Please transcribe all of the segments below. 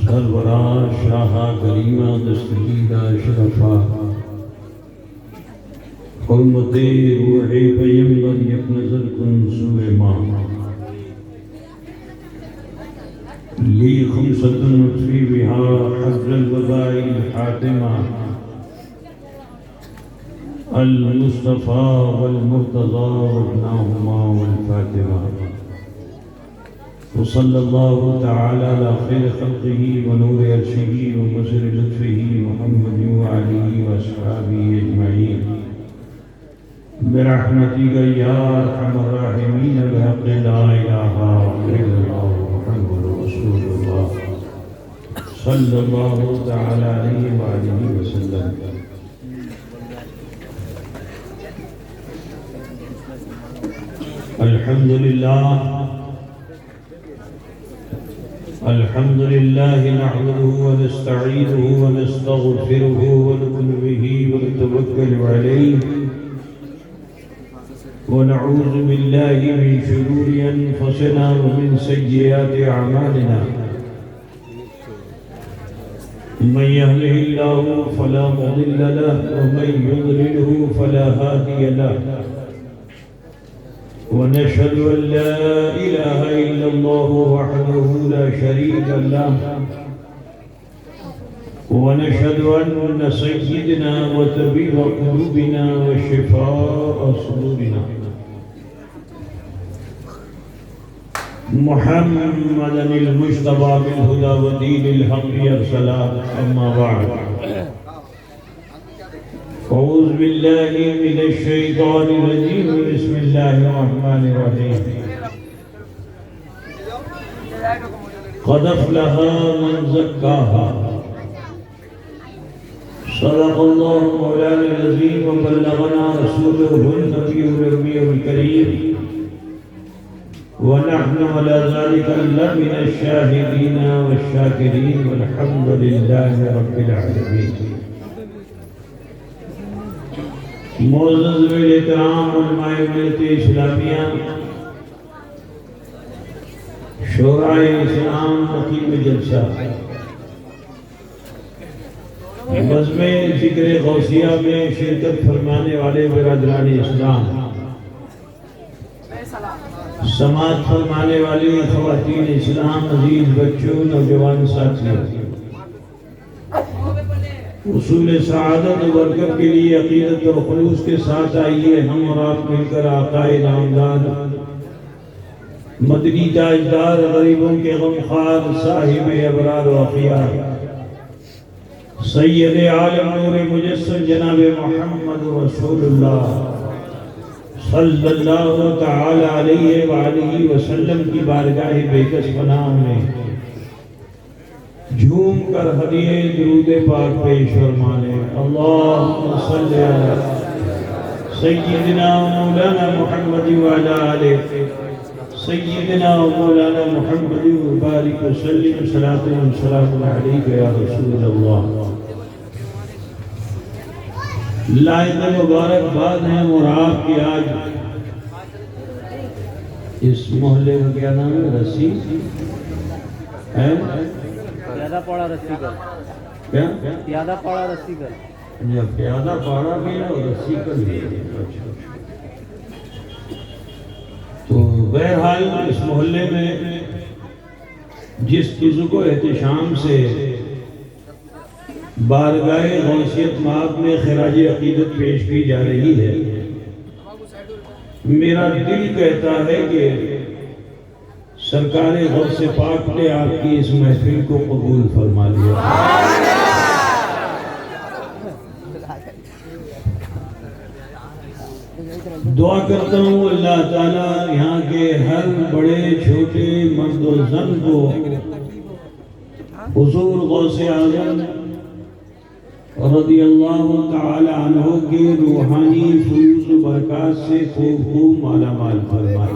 سرورا شاہا کریمہ دستگیرہ شرفا حرمت روح پیمبر یک نظر کن سوئے ماں لی خمسۃ فی بہا حضر الوداع الحاتمہ المصطفیٰ والمرتضیٰ وابناہما والفاتمہ وصلی اللہ تعالی علی خیر خلقہ ونور عرشہ ومظہر لطفہ محمد وعلیہ واصحابہ اجمعین برحمتک یا ارحم الراحمین بحق لا الہ الا اللہ محمد رسول اللہ صلی اللہ تعالی علیہ وآلہ وسلم. الحمد لله نحمده ونستعينه ونستغفره ونؤمن به ونتوكل عليه ونعوذ بالله من شرور أنفسنا ومن سيئات أعمالنا من يهده الله فلا مضل له ومن يضلله فلا هادي له ونشهد أن لا إله إلا الله وحده لا شريك له ونشهد أن سيدنا وطبيب قلوبنا وشفاء صدورنا محمدا المجتبى بالهدى ودين الحق أرسله. أما بعد أعوذ بالله من الشيطان الرجيم بسم الله الرحمن الرحيم. قد أفلح من زكاها صدق الله مولانا العظيم وبلغنا رسوله النبي الأمي الكريم ونحن على ذلك لمن الشاهدين والشاكرين والحمد لله رب العالمين. معزز احترام علماء ملت اسلامیہ شورائے اسلام مقیم جلسہ بزم ذکر غوثیہ میں شرکت فرمانے والے برادران اسلام سماعت فرمانے والی خواتین اسلام عزیز بچوں نوجوان ساتھیوں اصول سعادت و برکت کے لیے عقیدت اور خلوص کے ساتھ آئیے ہم اور آپ مل کر آقا نامدار مدنی تاجدار غریبوں کے غمخوار صاحب ابرار و اخیار سید عالم نور مجسم جناب محمد رسول اللہ صلی اللہ تعالی علیہ وآلہ وسلم کی بارگاہ بےکس پناہ میں جھوم کر ہدیے درود پاک پیش فرمانے. اللہم صلی علی سیدنا مولانا محمد وعلا آلہ سیدنا مولانا محمد وبارک وسلم صلاۃ و سلام علیک یا رسول اللہ. لائق مبارکباد ہیں اور آپ کی آج اس محلے کا کیا نام ہے؟ رسی ہے پیادہ پاڑا رسی کر. کیا پیادہ پاڑا رسی کر. پیادہ پاڑا بھی ہے اور رسی کر بھی ہے. تو بہرحال اس محلے میں جس بزرگ و احتشام سے بارگاہ غوثیت مآب میں خراج عقیدت پیش کی جا رہی ہے میرا دل کہتا ہے کہ سرکار غوث پاک نے آپ کی اس محفل کو قبول فرما لیا. دعا کرتا ہوں اللہ تعالیٰ یہاں کے ہر بڑے چھوٹے مرد و زن کو حضور غوث اعظم رضی اللہ تعالی عنہ کے روحانی فیوز و برکات سے خوب خوب مالا مال فرمائے.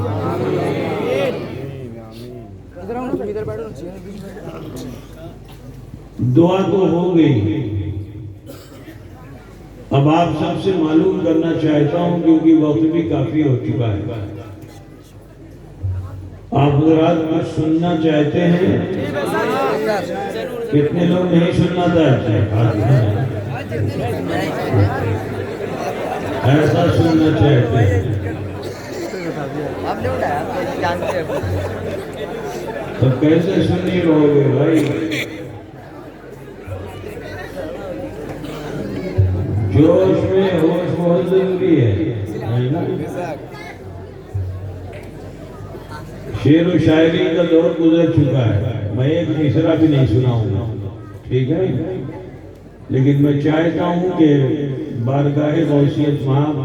دعا تو ہو گئی، اب آپ سب سے معلوم کرنا چاہتا ہوں کیونکہ وقت بھی کافی ہو چکا ہے، آپ حضرات کچھ سننا چاہتے ہیں؟ کتنے لوگ نہیں سننا چاہتے ہیں؟ ایسا سننا چاہتے ہیں تو کیسے سنی رہو گے بھائی؟ جوش میں ہوش بہت ضروری ہے نا؟ شعر و شاعری کا دور گزر چکا ہے، میں ایک مصرع بھی نہیں سناؤں گا، ٹھیک ہے؟ لیکن میں چاہتا ہوں کہ بارگاہ غوثیت مآب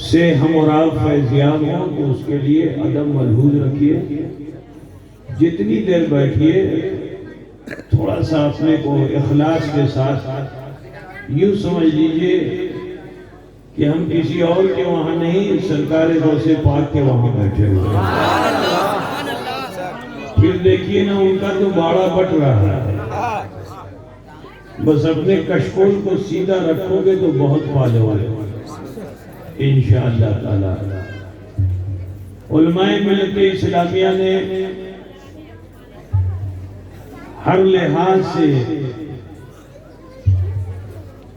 سے ہم اور آپ فیضیاب ہوں تو اس کے لیے ادب ملحوظ رکھیے، جتنی دیر بیٹھیے تھوڑا سا اپنے کو اخلاص کے ساتھ یوں سمجھ لیجئے کہ ہم کسی اور کے وہاں نہیں، سرکار غوث پاک کے وہاں بیٹھے ہوئے ہیں۔ پھر دیکھیے نا ان کا تو باڑا بٹ رہا ہے، بس اپنے کشکول کو سیدھا رکھو گے تو بہت فائدہ ہوگا انشاءاللہ تعالی۔ علماء ملت اسلامیہ نے ہر لحاظ سے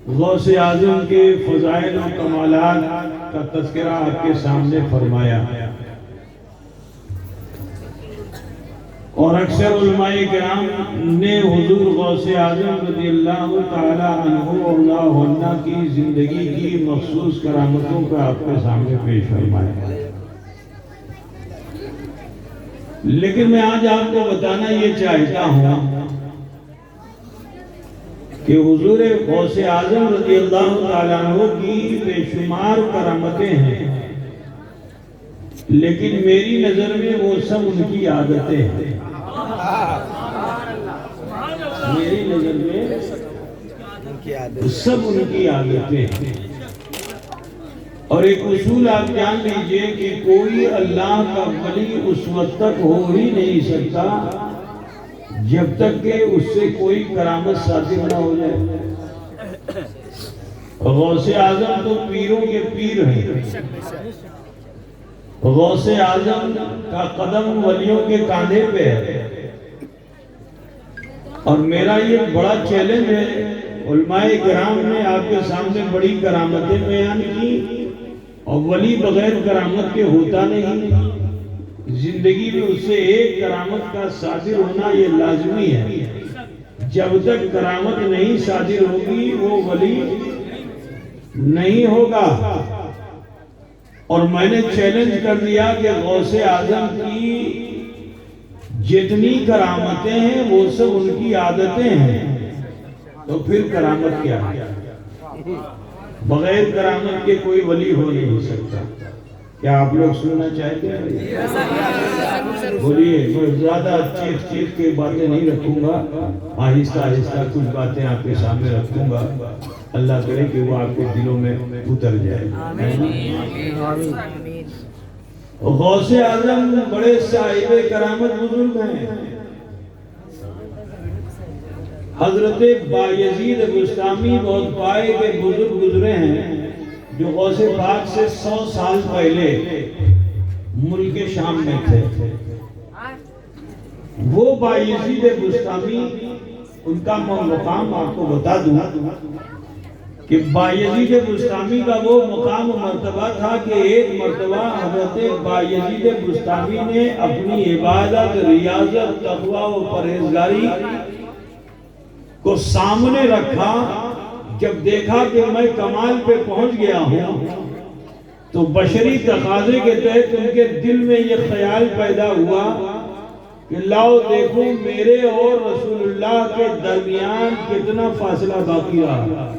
غوث اعظم کے فضائل و کمالات کا تذکرہ آپ کے سامنے فرمایا، اور اکثر علماء کرام نے حضور غوث اعظم رضی اللہ تعالی عنہ اللہ عنہ کی زندگی کی مخصوص کرامتوں کا آپ کے سامنے پیش فرمایا، لیکن میں آج آپ کو بتانا یہ چاہتا ہوں کہ حضور غوث اعظم رضی اللہ تعالیٰ عنہ کی بے شمار کرامتیں ہیں، لیکن میری نظر میں وہ سب ان کی عادتیں ہیں، میری نظر میں سب ان کی عادتیں ہیں۔ اور ایک اصول آپ جان لیجئے کہ کوئی اللہ کا ولی اس وقت تک ہو ہی نہیں سکتا جب تک کہ اس سے کوئی کرامت صادر نہ ہو جائے۔ غوث اعظم تو پیروں کے پیر ہیں، غوث اعظم کا قدم ولیوں کے کاندھے پہ ہے، اور میرا یہ بڑا چیلنج ہے، علماء کرام نے آپ کے سامنے بڑی کرامتیں بیان کی، اور ولی بغیر کرامت کے ہوتا نہیں، زندگی میں اس سے ایک کرامت کا صادر ہونا یہ لازمی ہے، جب تک کرامت نہیں صادر ہوگی وہ ولی نہیں ہوگا۔ اور میں نے چیلنج کر دیا کہ غوث اعظم کی جتنی کرامتیں ہیں وہ سب ان کی عادتیں ہیں، تو پھر کرامت کیا ہے؟ بغیر کرامت کے کوئی ولی ہو نہیں سکتا۔ کیا آپ لوگ سننا چاہتے ہیں؟ بولیے، میں زیادہ چیخ چیخ کے باتیں نہیں رکھوں گا، آہستہ آہستہ کچھ باتیں آپ کے سامنے رکھوں گا، اللہ کرے کہ وہ آپ کے دلوں میں اتر جائے۔ غوث اعظم بڑے صاحب کرامت بزرگ ہیں، حضرت بایزید بسطامی بہت پائے کے بزرگ گزرے ہیں جو غوث پاک سے 100 سال پہلے ملک شام میں تھے۔ وہ بایزید بسطامی، ان کا مقام آپ کو بتا دوں کہ بایزید بسطامی کا وہ مقام و مرتبہ تھا کہ ایک مرتبہ حضرت بایزید بسطامی نے اپنی عبادت، ریاضت، تقوی و پرہیزگاری کو سامنے رکھا، جب دیکھا کہ میں کمال پہ پہنچ گیا ہوں تو بشری تقاضے کے تحت ان کے دل میں یہ خیال پیدا ہوا کہ لاؤ دیکھو میرے اور رسول اللہ کے درمیان کتنا فاصلہ باقی رہا،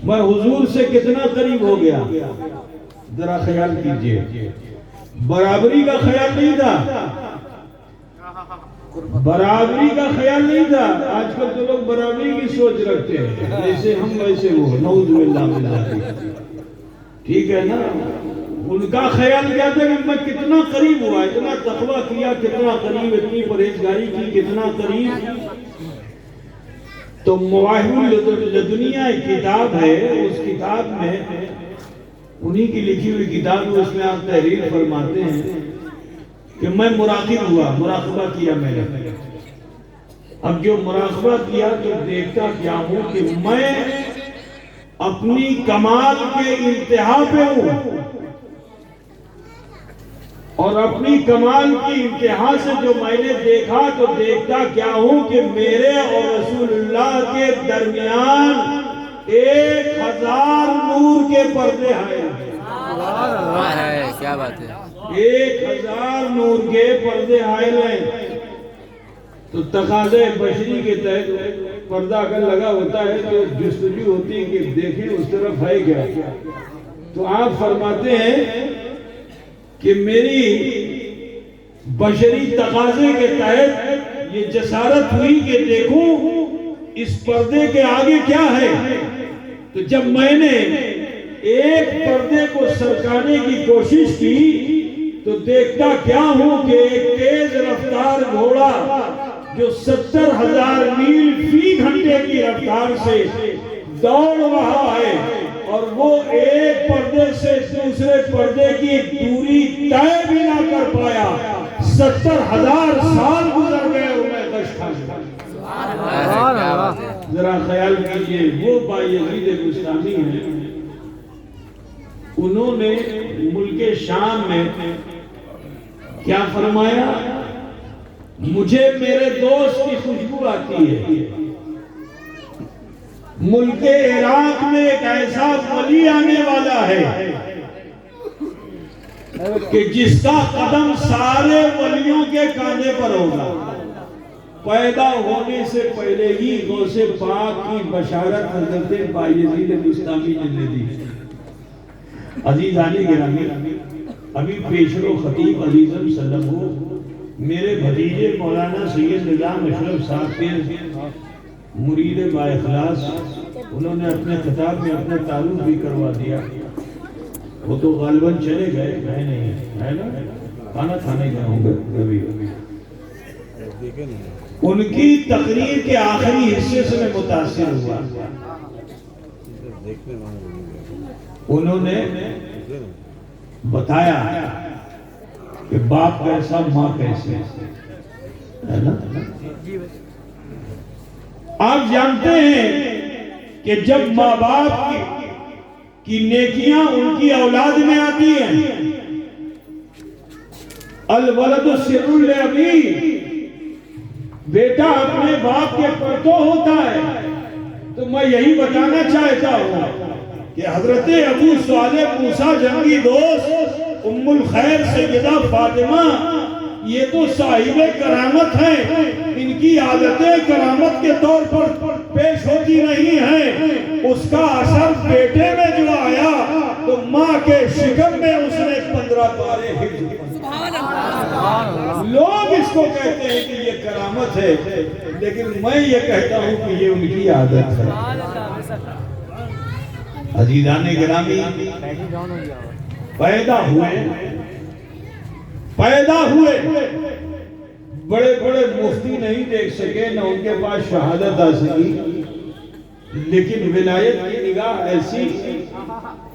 میں حضور سے کتنا قریب ہو گیا۔ ذرا خیال کیجئے، برابری کا خیال نہیں تھا، برابری کا خیال نہیں تھا۔ آج کل تو لوگ برابری کی سوچ رکھتے ہیں، جیسے ہم ویسے وہ، نعوذ باللہ من ذالک، ٹھیک ہے نا؟ ان کا خیال کیا تھا کہ میں کتنا قریب ہوا، اتنا تقویٰ کیا، کتنا قریب، اتنی پرہیزگاری کی، کتنا قریب. تو مواہب لدنیا ایک کتاب ہے، اس کتاب میں انہی کی لکھی ہوئی کتاب میں اس میں آپ تحریر فرماتے ہیں کہ میں مراقب ہوا، مراقبہ کیا میں نے. اب جو مراقبہ کیا تو دیکھتا کیا ہوں کہ میں اپنی کمال کے انتہا پہ ہوں، اور اپنی کمال کی انتہا سے جو میں نے دیکھا تو دیکھتا کیا ہوں کہ میرے اور رسول اللہ کے درمیان 1000 نور کے پردے ہیں. کیا بات ہے. 1000 نور کے پردے حائل ہیں. تو تقاضے بشری کے تحت پردہ اگر لگا ہوتا ہے تو جستجو ہوتی ہے کہ دیکھیں اس طرف ہے کیا. تو آپ فرماتے ہیں کہ میری بشری تقاضے کے تحت یہ جسارت ہوئی کہ دیکھوں اس پردے کے آگے کیا ہے. تو جب میں نے ایک پردے کو سرکانے کی کوشش کی تو دیکھتا کیا ہوں کہ ایک تیز رفتار گھوڑا جو 70,000 میل فی گھنٹے کی رفتار سے دوڑ رہا ہے، اور وہ ایک پردے سے دوسرے پردے کی دوری طے بھی نہ کر پایا. 70,000 سال گزر گئے اور میں غش کھا گیا. ذرا خیال کیجئے، وہ بایزید بستامی ہیں، انہوں نے ملک شام میں کیا فرمایا؟ مجھے میرے دوست کی خوشبو آتی ہے. ملک عراق میں ایک ایسا ولی آنے والا ہے کہ جس کا قدم سارے ولیوں کے کاندھے پر ہوگا. پیدا ہونے سے پہلے ہی غوث پاک کی بشارت حضرت بایزید بستامی نے دی. عزیزان گرامی، ابھی پیشرو خطیب عزیزم سلم ہو میرے بھتیجے مولانا سید نظام اشرف صاحب کے مرید با اخلاص، انہوں نے اپنے خطاب میں اپنا تعارف بھی کروا دیا. وہ تو غالباً چلے گئے، میں نہیں ہے نا، کھانا کھانے جاؤں گا کبھی. ان کی تقریر کے آخری حصے سے میں متاثر ہوا. انہوں نے بتایا کہ باپ کیسا ماں کیسے ہے نا. آپ جانتے ہیں کہ جب ماں باپ کی نیکیاں ان کی اولاد میں آتی ہیں، الولد سر لابی، بیٹا اپنے باپ کے پرتو ہوتا ہے. تو میں یہی بتانا چاہتا ہوں کہ حضرت ابو صالح موسیٰ جنگی دوست ام الخیر سیدہ فاطمہ یہ تو صاحب کرامت ہیں. ان کی عادتیں کرامت کے طور پر پیش ہوتی نہیں ہیں. اس کا اثر بیٹے میں جو آیا تو ماں کے شکم میں اس نے 15 پارے حفظ. لوگ اس کو کہتے ہیں کہ یہ کرامت ہے، لیکن میں یہ کہتا ہوں کہ یہ ان کی عادت ہے. عزیزان گرامی، پیدا ہوئے بڑے بڑے مفتی نہیں دیکھ سکے، نہ ان کے پاس شہادت آ سکی، لیکن ولایت کی نگاہ ایسی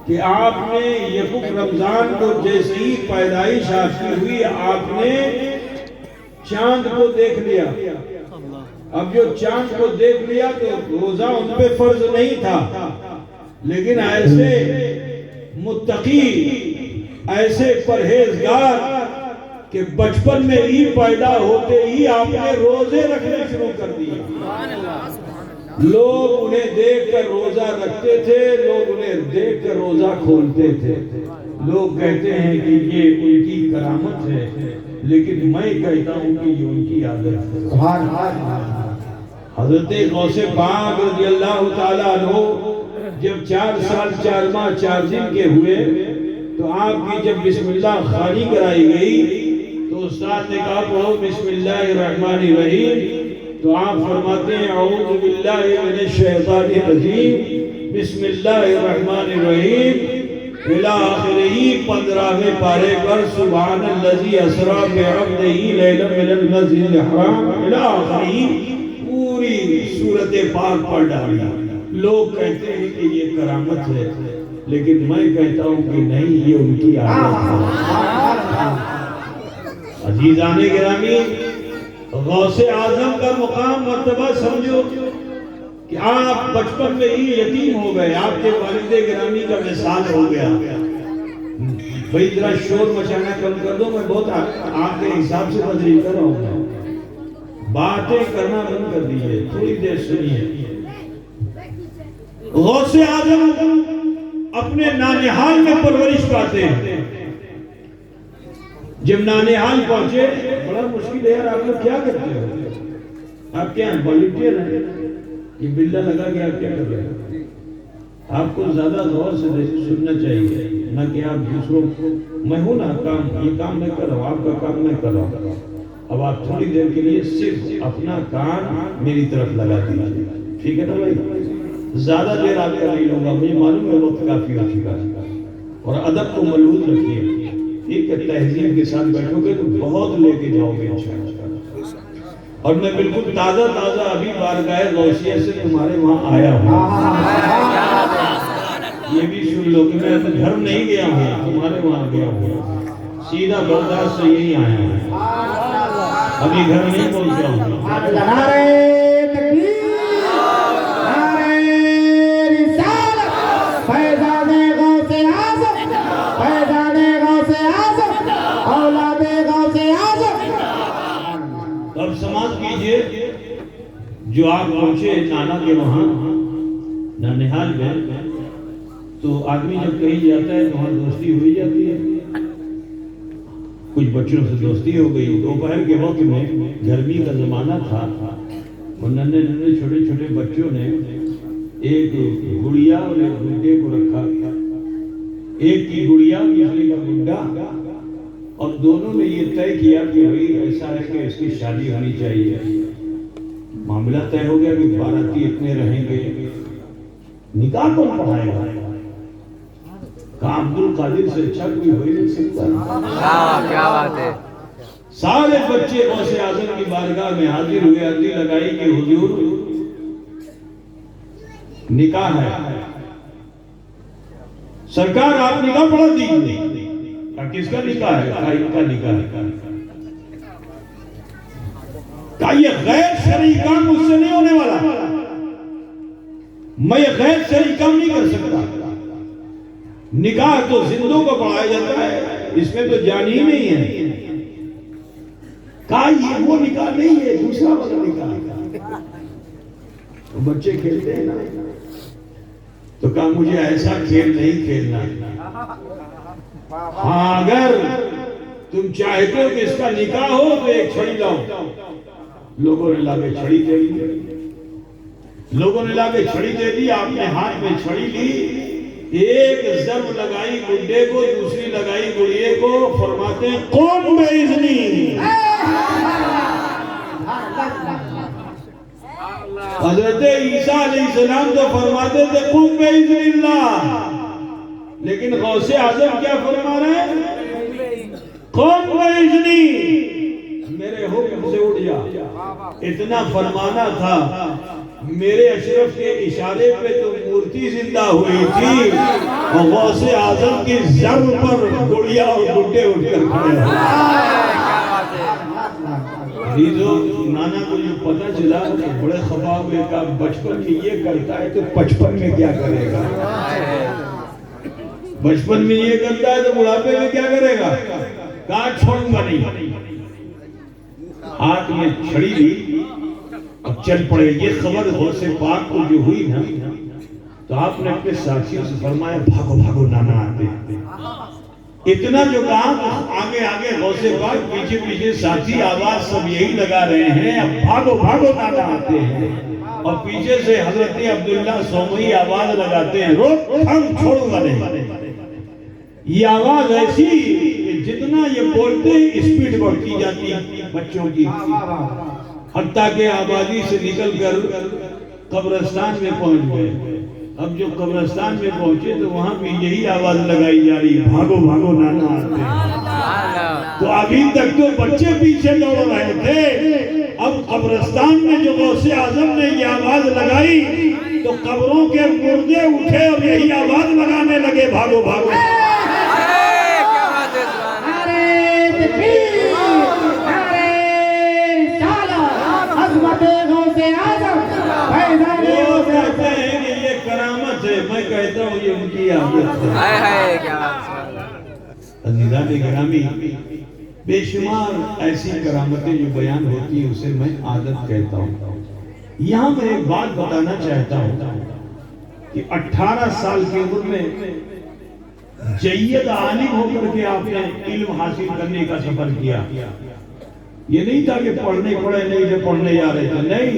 کہ آپ نے یکم رمضان کو جیسے ہی پیدائش آپ کی ہوئی آپ نے چاند کو دیکھ لیا. اب جو چاند کو دیکھ لیا تو روزہ ان پہ فرض نہیں تھا، لیکن ایسے متقی، ایسے پرہیزگار کہ بچپن میں ہی پیدا ہوتے ہی آپ نے روزے رکھنے شروع کر دیے. لوگ انہیں دیکھ کر روزہ رکھتے تھے، لوگ انہیں دیکھ کر روزہ کھولتے تھے. لوگ کہتے ہیں کہ یہ ان کی کرامت ہے، لیکن میں کہتا ہوں کہ یہ ان کی عادت ہے. حضرت غوث پاک رضی اللہ تعالیٰ عنہ جب 4 سال 4 ماہ 4 دن کے ہوئے تو آپ کی جب بسم اللہ خوانی کرائی گئی تو استاد نے کہا پڑھو بسم اللہ الرحمن الرحیم. تو آپ فرماتے ہیں اعوذ باللہ من الشیطان الرجیم، بسم اللہ الرحمن الرحیم. الى آخرہی 15ویں پارے پر سبحان الذی اسریٰ بعبدہ لیلا من المسجد الحرام الى آخرہی پوری سورت پاک پڑھ ڈالی. لوگ کہتے ہیں کہ یہ کرامت ہے، لیکن میں کہتا ہوں کہ نہیں، یہ ان کی عادت ہے. عزیزان گرامی، غوث اعظم کا مقام مرتبہ سمجھو کہ آپ بچپن میں ہی یتیم ہو گئے، آپ کے والد گرامی کا وصال ہو گیا. بھئی ذرا شور مچانا کم کر دو، میں بہت آپ کے حساب سے تقریر کر رہا ہوں. باتیں کرنا بند کر دیجئے، تھوڑی دیر سنیے. غوث اعظم اپنے نانہال میں پرورش پاتے ہیں. جب نانہال پہنچے، بڑا مشکل ہے یار، آپ لوگ کیا کرتے ہو؟ آپ کیا ہیں، والنٹیئر ہیں؟ یہ بلہ لگا کہ آپ کیا کر رہے ہیں؟ آپ کو زیادہ غور سے سننا چاہیے، نہ کہ آپ دوسروں کو، میں ہوں نا کام، یہ کام میں کر رہا ہوں، آپ کا کام میں کر رہا ہوں. اب آپ تھوڑی دیر کے لیے صرف اپنا کام میری طرف لگا دیجیے، ٹھیک ہے نا بھائی؟ زیادہ دیر آپ کا نہیں لوں گا، مجھے معلوم ہے وقت کافی ہو چکا ہے. اور ادب کو ملحوظ رکھیے، ٹھیک ہے؟ تہذیب کے ساتھ بیٹھو گے تو بہت لے کے جاؤ گے انشاءاللہ. اور میں بالکل تازہ ابھی بارگاہ غوثیہ سے تمہارے وہاں آیا ہوں. یہ بھی سن لو کہ میں گھر نہیں گیا ہوں، تمہارے وہاں گیا ہوں. سیدھا برداشت سے یہی آیا ہوں، ابھی گھر نہیں پہنچا ہوں. اب سماعت کیجئے، جو آپ پہنچے نانا کے وہاں نانہال میں، تو آدمی جب کہیں جاتا ہے وہاں دوستی ہوئی جاتی ہے. کچھ بچوں سے دوستی ہو گئی. دوپہر کے وقت میں گرمی کا زمانہ تھا، اور ننھے چھوٹے چھوٹے بچوں نے ایک گڑیا اور ایک گڈے کو رکھا. ایک کی گڑیا دوسرے کا گڈا، اور دونوں نے یہ طے کیا کہ بھئی ایسا ہے کہ اس کی شادی ہونی چاہیے. معاملہ طے ہو گیا کہ باراتی اتنے رہیں گے، نکاح کون پڑھائے گا؟ کہا عبد القادر سے اچھا کوئی ہو ہی نہیں سکتا. کیا بات ہے. سارے بچے غوث اعظم کی بارگاہ میں حاضر ہوئے، عرضی لگائی کہ حضور نکاح ہے. سرکار آپ نکاح پڑھا دیجیے. کس کا نکاح ہے؟ کہا ان کا نکاح ہے. کہا یہ غیر شرعی کام مجھ سے نہیں ہونے والا، میں یہ غیر شرعی کام نہیں کر سکتا. نکاح تو زندوں کو پڑھایا جاتا ہے، اس میں تو جان ہی نہیں ہے. کہا یہ وہ نکاح نہیں ہے، دوسرا والا نکاح ہے. بچے کھیلتے ہیں نا، تو کہا مجھے ایسا کھیل نہیں کھیلنا. ہاں اگر تم چاہتے ہو کہ اس کا نکاح ہو تو ایک چھڑی لاؤ. لوگوں نے لا کے چھڑی دے دی. لوگوں نے لا کے چھڑی دے دی. آپ نے ہاتھ میں چھڑی لی، ایک ضرب لگائی گڈے کو، دوسری لگائی گڑیے کو. فرماتے ہیں قم باذنی. حضرت عیسیٰ علیہ السلام تو فرماتے تھے قم باذن اللہ، لیکن غوث اعظم کیا فرما رہے ہیں؟ قم باذنی، میرے حکم سے اٹھ جا. اتنا فرمانا تھا، میرے اشرف کے اشارے پہ تو مورتی زندہ ہوئی تھی، اور غوث اعظم کی ضرب پر گڑیا اور گڈے اٹھ کر کھڑے ہوئے. نانا کو جو پتہ چلا تو بڑے خفا ہوئے. کہا بچپن میں یہ کرتا ہے تو 55 میں کیا کرے گا؟ بچپن میں یہ کرتا ہے تو بڑھاپے میں کیا کرے گا؟ کہا چھوڑوں گا نہیں. ہاتھ میں چھڑی لی اور چل پڑے. یہ خبر غوث پاک کو جو ہوئی نا، تو آپ نے اپنے ساتھیوں سے فرمایا بھاگو بھاگو نانا آتے. اتنا جو کام آگے آگے غوث پاک، پیچھے پیچھے ساتھی، آواز سب یہی لگا رہے ہیں اب بھاگو بھاگو نانا آتے ہیں. اور پیچھے سے حضرت عبداللہ سومئی آواز لگاتے ہیں روک ہم چھوڑوں گا نہیں. یہ آواز ایسی کہ جتنا یہ بولتے ہیں اسپیڈ بڑھتی جاتی بچوں کی، حتیٰ کہ آبادی سے نکل کر قبرستان میں پہنچ گئے. اب جو قبرستان میں پہنچے تو وہاں بھی یہی آواز لگائی جا رہی، بھاگو بھاگو نانا آتے ہیں۔ تو ابھی تک تو بچے پیچھے دوڑ رہے تھے، اب قبرستان میں جو غوث اعظم نے یہ آواز لگائی تو قبروں کے مردے اٹھے اور یہی آواز لگانے لگے، بھاگو بھاگو۔ میں کہتا ہوں یہ ان کی عادت ہے۔ عزیزان گرامی، بے شمار ایسی کرامتیں جو بیان ہوتی ہیں اسے میں عادت کہتا ہوں۔ یہاں میں ایک بات بتانا چاہتا ہوں کہ 18 سال کی عمر میں جید عالم ہو کر کے آپ نے علم حاصل کرنے کا سفر کیا۔ یہ نہیں تھا کہ پڑھنے پڑھے نہیں جو پڑھنے جا رہے تھے، نہیں،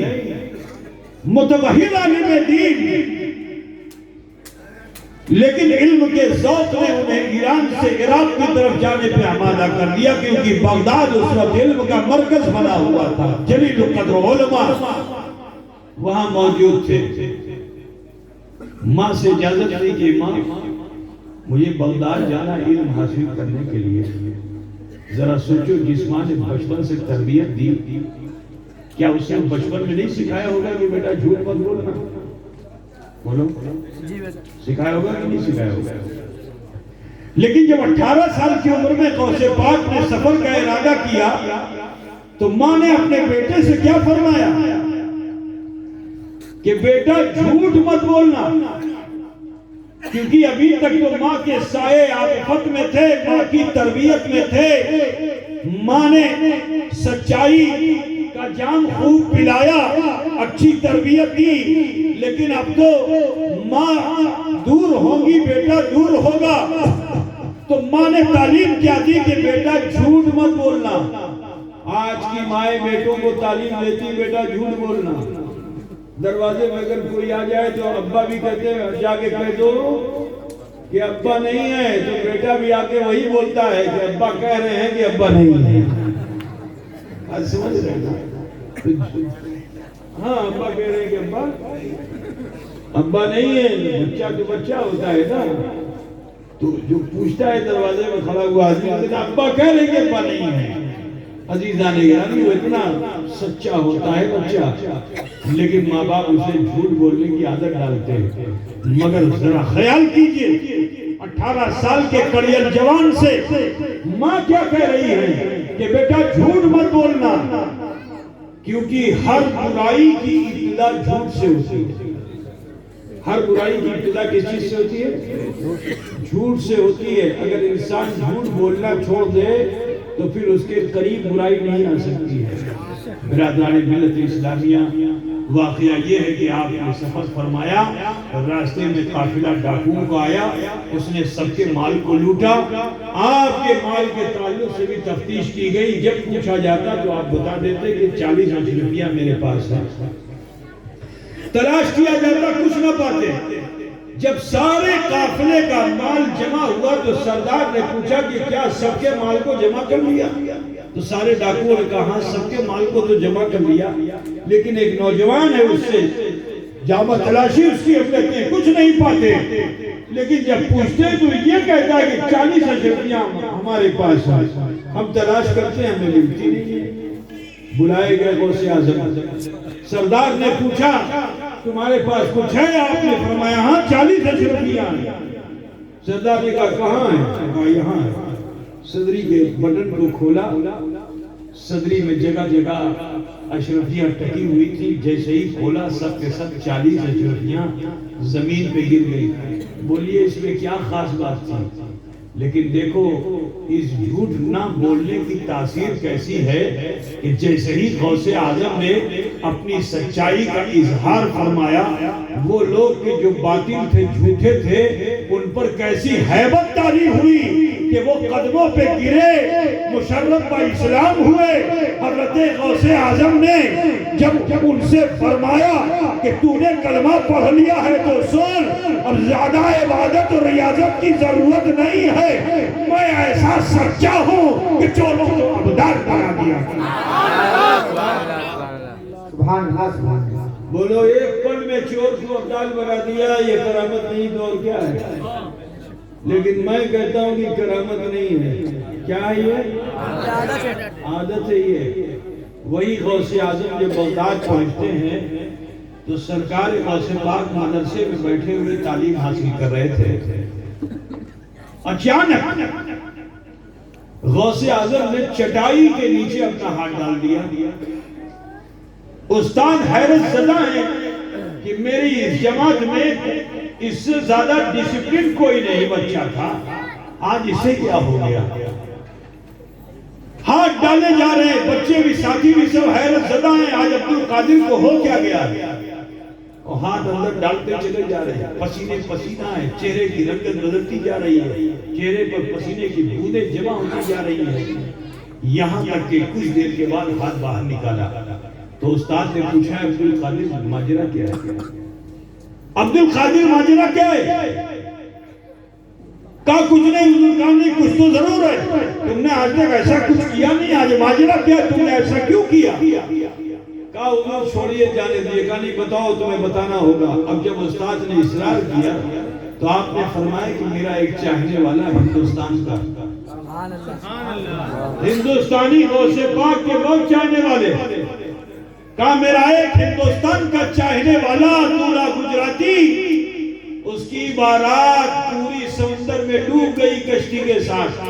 متوحد عالم دین، لیکن علم کے ذوق نے انہیں ایران سے عراق کی طرف جانے پہ آمادہ کر دیا، کیونکہ بغداد اس وقت علم کا مرکز بنا ہوا تھا۔ جلیل القدر علماء وہاں موجود تھے۔ ماں سے اجازت دی کہ ماں مجھے بغداد جانا علم حاصل کرنے کے لیے۔ ذرا سوچو، جس ماں نے بچپن سے تربیت دی، کیا اس نے بچپن میں نہیں سکھایا ہوگا کہ بیٹا جھوٹ مت بولنا؟ بولو، سکھایا ہوگا کہ نہیں سکھایا ہوگا؟ لیکن جب 18 سال کی عمر میں غوث پاک نے سفر کا ارادہ کیا تو ماں نے اپنے بیٹے سے کیا فرمایا کہ بیٹا جھوٹ مت بولنا، کیونکہ ابھی تک تو ماں کے سائے عاطفت میں تھے، ماں کی تربیت میں تھے، ماں نے سچائی کا جام خوب پلایا، اچھی تربیت دی، لیکن اب تو ماں دور ہوگی، بیٹا دور ہوگا، تو ماں نے تعلیم کیا دی کہ بیٹا جھوٹ مت بولنا۔ آج کی مائیں بیٹوں کو تعلیم دیتی، بیٹا جھوٹ بولنا۔ دروازے میں اگر کوئی آ جائے تو ابا بھی کہتے ہیں جا کے کہہ دو کہ ابا نہیں ہے، تو بیٹا بھی آ کے وہی بولتا ہے کہ ابا کہہ رہے ہیں کہ ابا نہیں ہے۔ آج سمجھ رہے ہیں؟ ہاں، ابا کہہ رہے ہیں کہ ابا نہیں ہے، بچہ تو بچہ ہوتا ہے نا، تو جو پوچھتا ہے دروازے میں کھڑا ہوا آدمی ابا کہہ رہے ہیں کہ ابا نہیں ہے۔ عزیزان گرامی، وہ اتنا سچا ہوتا ہے بچہ، لیکن ماں باپ اسے جھوٹ بولنے کی عادت ڈالتے ہیں۔ مگر ذرا خیال کیجئے، 18 سال کے کڑیل جوان سے ماں کیا کہہ رہی ہے کہ بیٹا جھوٹ مت بولنا، کیونکہ ہر برائی کی ابتدا جھوٹ سے ہوتی ہے۔ ہر برائی کی ابتدا کس چیز سے ہوتی ہے؟ جھوٹ سے ہوتی ہے۔ اگر انسان جھوٹ بولنا چھوڑ دے تو پھر اس کے قریب برائی نہیں آ سکتی ہے۔ برادران ملت اسلامیہ، واقعہ یہ ہے کہ آپ نے سفر فرمایا، راستے میں قافلہ ڈاکوؤں کا آیا، اس نے سب کے مال کو لوٹا۔ آپ کے مال کے تعلق سے بھی تفتیش کی گئی، جب پوچھا جاتا تو آپ بتا دیتے کہ 40 روپیہ میرے پاس ہے۔ تلاش کیا جاتا، کچھ نہ پاتے۔ جب سارے قافلے کا مال جمع ہوا تو سردار نے پوچھا کہ کیا سب کے مال کو جمع کر لیا؟ تو سارے ڈاکوؤں نے کہا ہاں، سب کے مال کو تو جمع کر لیا، لیکن ایک نوجوان ہے، اس سے جامع تلاشی اس کی ہم کہتے ہیں کچھ نہیں پاتے، لیکن جب پوچھتے تو یہ کہتا ہے کہ 40 روپیہ ہمارے پاس ہے، ہم تلاش کرتے ہیں، ہمیں ملتی نہیں ہے۔ بلائے گئے غوث اعظم، سردار نے پوچھا تمہارے پاس کچھ ہے؟ آپ نے فرمایا ہاں 40 روپیہ ہے۔ سردار نے کہا کہاں ہے؟ کہا یہاں ہے۔ صدری کے بٹن کو کھولا، صدری میں جگہ جگہ اشرفیاں ٹکی ہوئی تھی، جیسے ہی کھولا سب کے سب 40 اشرفیاں زمین پہ گر گئی۔ بولیے اس میں کیا خاص بات تھی؟ لیکن دیکھو اس جھوٹ نہ بولنے کی تاثیر کیسی ہے کہ جیسے ہی غوث اعظم نے اپنی سچائی کا اظہار فرمایا، وہ لوگ کہ جو باطل تھے، جھوٹے تھے، ان پر کیسی ہیبت طاری ہوئی کہ وہ قدموں پہ گرے، مشرف با اسلام ہوئے۔ حضرت غوث اعظم نے جب ان سے فرمایا کہ تو نے کلمہ پڑھ لیا ہے تو سن، اب زیادہ عبادت اور ریاضت کی ضرورت نہیں ہے، میں ایسا سچا ہوں کہ چولوں کو عبدال بنا دیا۔ سبحان اللہ، سبحان اللہ۔ بولو ایک پل میں چور کو ابدال بنا دیا، یہ کرامت نہیں تو اور کیا ہے؟ لیکن میں کہتا ہوں کہ کرامت نہیں ہے، کیا ہے یہ؟ عادت ہے یہ۔ وہی غوث اعظم جب بغداد پہنچتے ہیں تو سرکار غوث پاک مدرسے میں بیٹھے ہوئے تعلیم حاصل کر رہے تھے، اچانک غوث اعظم نے چٹائی کے نیچے اپنا ہاتھ ڈال دیا۔ استاد حیرت زدہ ہیں کہ میری اس جماعت میں اس سے زیادہ ڈسپلن کوئی نہیں بچہ تھا، آج اسے کیا ہو گیا؟ ہاتھ ڈالے جا رہے ہیں، بچے بھی ساتھی بھی سب حیرت زدہ ہیں، آج عبدالقادر کو ہو کیا گیا؟ اور ہاتھ اندر ڈالتے چلے جا رہے ہیں، پسینے پسینہ ہے، چہرے کی رنگت بدلتی جا رہی ہے، چہرے پر پسینے کی بوندیں جمع ہوتی جا رہی ہیں، یہاں تک کہ کچھ دیر کے بعد ہاتھ باہر نکالا تو استاد نے پوچھا عبدالقادر ماجرہ کیا ہے؟ عبدالقادر ماجرہ کیا ہے؟ کہا کچھ نہیں حضور، کہا نہیں کچھ تو ضرور ہے، تم نے آج تک ایسا کچھ کیا نہیں، آج ماجرہ کیا، تم نے ایسا کیوں کیا؟ کہا حضور چھوڑیے جانے دیے، کہا نہیں بتاؤ، تمہیں بتانا ہوگا۔ اب جب استاد نے اصرار کیا تو آپ نے فرمایا کہ میرا ایک چاہنے والا ہندوستان کا، ہندوستانی غوث پاک کے بہت چاہنے والے، کہا میرا ایک ہندوستان کا چاہنے والا دولہ گجراتی، اس کی بارات پوری سمندر میں ڈوب گئی کشتی کے ساتھ،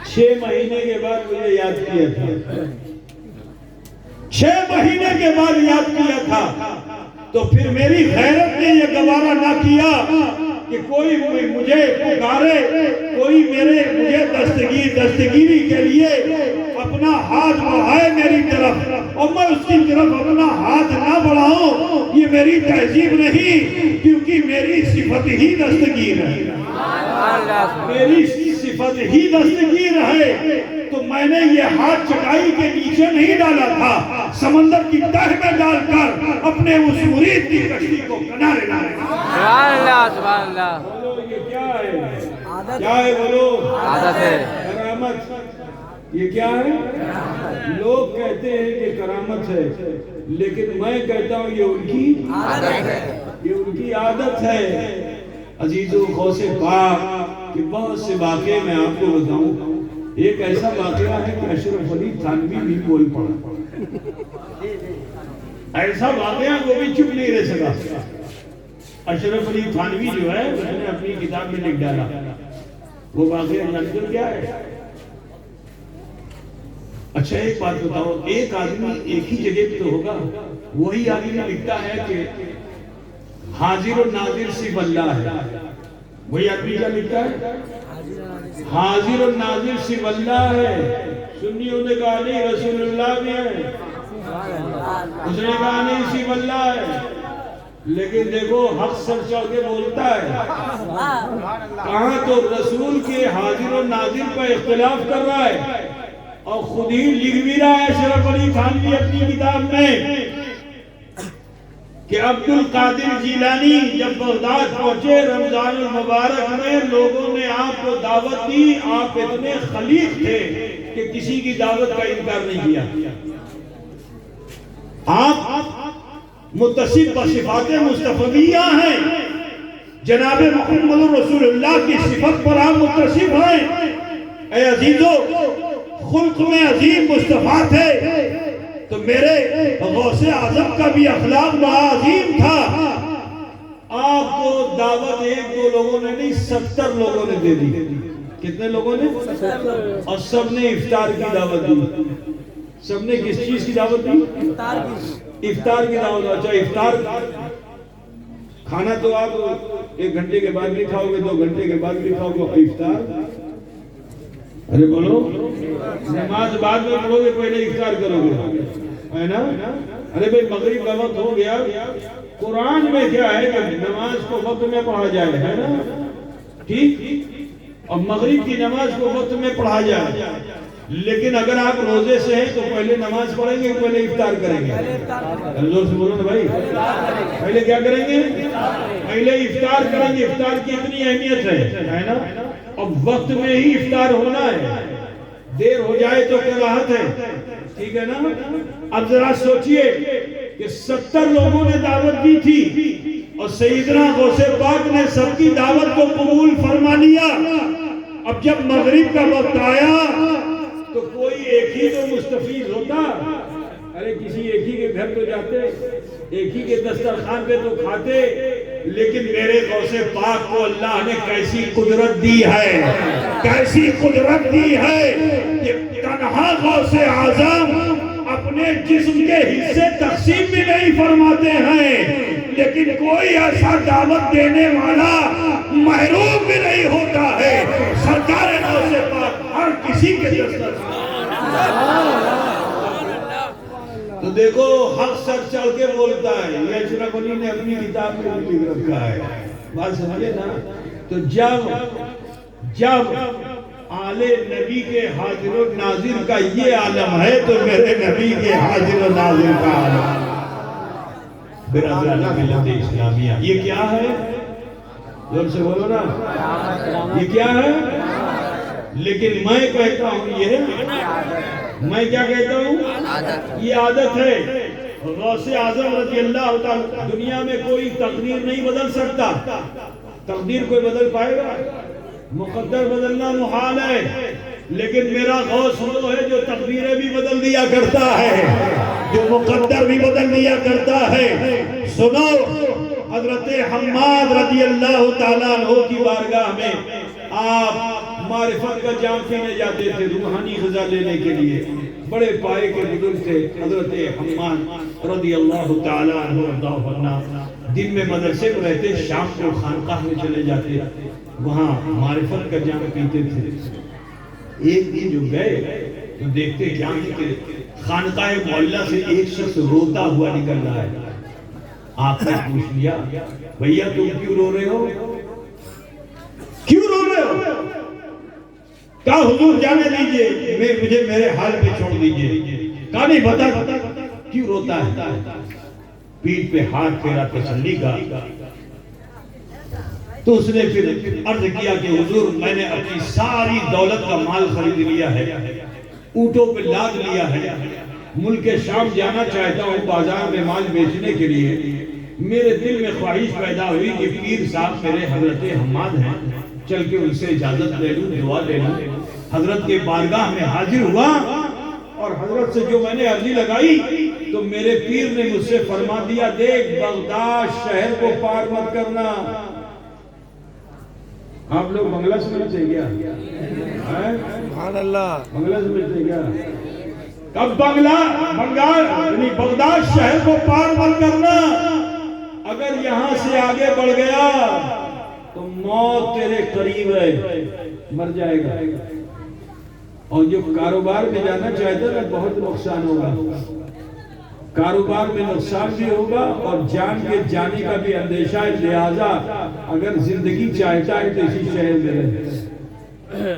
6 مہینے کے بعد مجھے یاد کیا تھا، 6 مہینے کے بعد یاد کیا تھا، تو پھر میری غیرت نے یہ گوارا نہ کیا کہ کوئی مجھے پکارے، کوئی مجھے دستگیری کے لیے اپنا ہاتھ بڑھائے میری طرف اور میں اس کی طرف اپنا ہاتھ نہ بڑھاؤں، یہ میری تہذیب نہیں، کیونکہ میری صفت ہی دستگیر ہے، میری صفت ہی دستگیر ہے۔ تو میں نے یہ ہاتھ چٹائی کے نیچے نہیں ڈالا تھا، سمندر کی تہ میں ڈال کر اپنے اس مرید کی کشتی کو کنارے لایا۔ سبحان اللہ، سبحان اللہ۔ بولو یہ کیا ہے؟ کیا ہے بولو؟ عادت ہے، کرامت۔ یہ کیا ہے؟ لوگ کہتے ہیں کہ کرامت ہے، لیکن میں کہتا ہوں یہ ان کی عادت ہے، یہ ان کی عادت ہے۔ عزیزو غوث پاک کہ بہت سے واقعے میں آپ کو بتاؤں، ایک ایسا واقعہ ہے کہ اشرف علی تھانوی بھی بول پڑا، ایسا واقعہ وہ بھی چپ نہیں رہ سکا۔ اشرف علی تھانوی جو ہے اس نے اپنی کتاب میں لکھ ڈالا، وہ واقعہ جانتے کیا ہے؟ اچھا ایک بات بتاؤ، ایک آدمی ایک ہی جگہ پہ تو ہوگا، وہی آدمی لکھتا ہے کہ حاضر و ناظر صرف اللہ ہے، وہی آدمی کیا لکھتا ہے؟ حاضر و ناظر صرف اللہ ہے۔ سنیوں نے کہا نہیں رسول اللہ بھی ہے، اس نے کہا نہیں صرف اللہ ہے، لیکن دیکھو حق سر چڑھ کے بولتا ہے، کہاں تو رسول کے حاضر و ناظر پر اختلاف کر رہا ہے اور خود ہی لکھ بھی رہا ہے اشرف علی تھانوی اپنی کتاب میں کہ عبدالقادر جیلانی جب بغداد پہنچے رمضان المبارک میں، لوگوں نے آپ کو دعوت دی، آپ اتنے خلیق تھے کہ کسی کی دعوت کا انکار نہیں کیا، آپ متصف بصفات مصطفیہ ہیں، جناب محمد رسول اللہ کی صفت پر آپ متصف ہیں۔ اے عزیزو، خلق میں عظیم مصطفیٰ تھے تو میرے غوث اعظم کا بھی اخلاق بڑا عظیم تھا۔ آپ کو دعوت 1-2 لوگوں نے نہیں 70 لوگوں نے دے دی۔ کتنے لوگوں نے؟ اور سب نے افطار کی دعوت دی۔ سب نے کس چیز کی دعوت دی؟ افطار کی دعوت۔ اچھا افطار کھانا تو آپ 1 گھنٹے کے بعد بھی کھاؤ گے، 2 گھنٹے کے بعد بھی کھاؤ گے، افطار ارے بولو نماز بعد میں پڑھو گے، پہلے افطار کرو گے، ہے نا؟ ارے بھئی مغرب کا وقت ہو گیا، قرآن میں کیا ہے کہ نماز کو وقت میں پڑھا جائے، ہے نا؟ ٹھیک، اور مغرب کی نماز کو وقت میں پڑھا جائے، لیکن اگر آپ روزے سے ہیں تو پہلے نماز پڑھیں گے، پہلے افطار کریں گے؟ زور سے بولو نا بھائی، پہلے کیا کریں گے؟ پہلے افطار کریں گے۔ افطار کی اتنی اہمیت ہے نا؟ اب وقت میں ہی افطار ہونا ہے، دیر ہو جائے تو کراہت ہے، ٹھیک ہے نا؟ اب ذرا سوچئے کہ 70 لوگوں نے دعوت دی تھی اور سیدنا غوث پاک نے سب کی دعوت کو قبول فرما لیا۔ اب جب مغرب کا وقت آیا تو کوئی ایک ہی تو مستفیض ہوتا، ارے کسی ایک ہی کے گھر تو جاتے، ایک ہی کے دسترخوان پہ تو کھاتے، لیکن میرے غوث پاک کو اللہ نے کیسی قدرت دی ہے، کیسی قدرت دی ہے کہ تنہا غوث اعظم اپنے جسم کے حصے تقسیم بھی نہیں فرماتے ہیں، لیکن کوئی ایسا دعوت دینے والا محروم بھی نہیں ہوتا ہے۔ سرکار غوث پاک ہر کسی کے دسترخوان۔ تو دیکھو حق سر چل کے بولتا ہے، یہ اشرف علی نے اپنی کتاب میں بھی لکھ رکھا ہے، بات سمجھے نا۔ تو جب آل نبی کے حاضر و ناظر کا یہ عالم ہے تو میرے نبی کے حاضر و ناظر کا عالم۔ برادران ملت اسلامیہ، یہ کیا ہے؟ جب سے بولو نا، یہ کیا ہے؟ لیکن میں کہتا ہوں یہ، میں کیا کہتا ہوں؟ یہ عادت ہے۔ غوث اعظم رضی اللہ تعالیٰ، دنیا میں کوئی تقدیر نہیں بدل سکتا، تقدیر کوئی بدل پائے گا؟ مقدر بدلنا محال ہے، لیکن میرا غوث وہ ہے جو تقدیریں بھی بدل دیا کرتا ہے، جو مقدر بھی بدل دیا کرتا ہے۔ سنو، حضرت حماد رضی اللہ تعالیٰ عنہ کی بارگاہ میں آپ معرفت کا جام پینے جاتے تھے روحانی غذا لینے کے لیے، بڑے پائے کے بزرگ تھے حضرت حماد رضی اللہ تعالیٰ عنہ۔ دن میں مدرسے میں رہتے، شام کو خانقاہ میں چلے جاتے، وہاں معرفت کا جام پیتے تھے۔ ایک دن جو گئے تو دیکھتے کیا کہ خانقاہ معلیٰ سے ایک شخص روتا ہوا نکل رہا ہے۔ آپ نے پوچھ لیا، بھیا تم کیوں رو رہے ہو؟ کیوں رو رہے ہو؟ کہا حضور جانے دیجئے، مجھے میرے حال پہ چھوڑ دیجئے۔ کہا نہیں بتا کیوں روتا ہے؟ پیٹھ پہ ہاتھ پھیرا تسلی کا۔ تو اس نے پھر عرض کیا کہ حضور میں نے اپنی ساری دولت کا مال خرید لیا ہے، اونٹوں پہ لاد لیا ہے، ملک شام جانا چاہتا ہوں بازار میں مال بیچنے کے لیے۔ میرے دل میں خواہش پیدا ہوئی کہ پیر صاحب میرے حضرت حماد ہیں، چل کے ان سے اجازت لے لوں، دعا لے لوں۔ حضرت کے بارگاہ میں حاضر ہوا اور حضرت سے جو میں نے عرضی لگائی تو میرے پیر نے مجھ سے فرما دیا، دیکھ بغداد شہر کو پار مت کرنا۔ آپ لوگ بنگلہ سمجھتے ہیں کیا؟ سبحان اللہ، بنگلہ سمجھتے ہیں کیا؟ کب بنگال یعنی بغداد شہر کو پار مت کرنا، اگر یہاں سے آگے بڑھ گیا تو موت تیرے قریب ہے، مر جائے گا۔ اور جو کاروبار میں جانا چاہتا ہے بہت نقصان ہوگا، کاروبار میں نقصان بھی ہوگا اور جان کے جانے کا بھی اندیشہ ہے، لہذا اگر زندگی چاہتا ہے تو اسی شہر میں رہے۔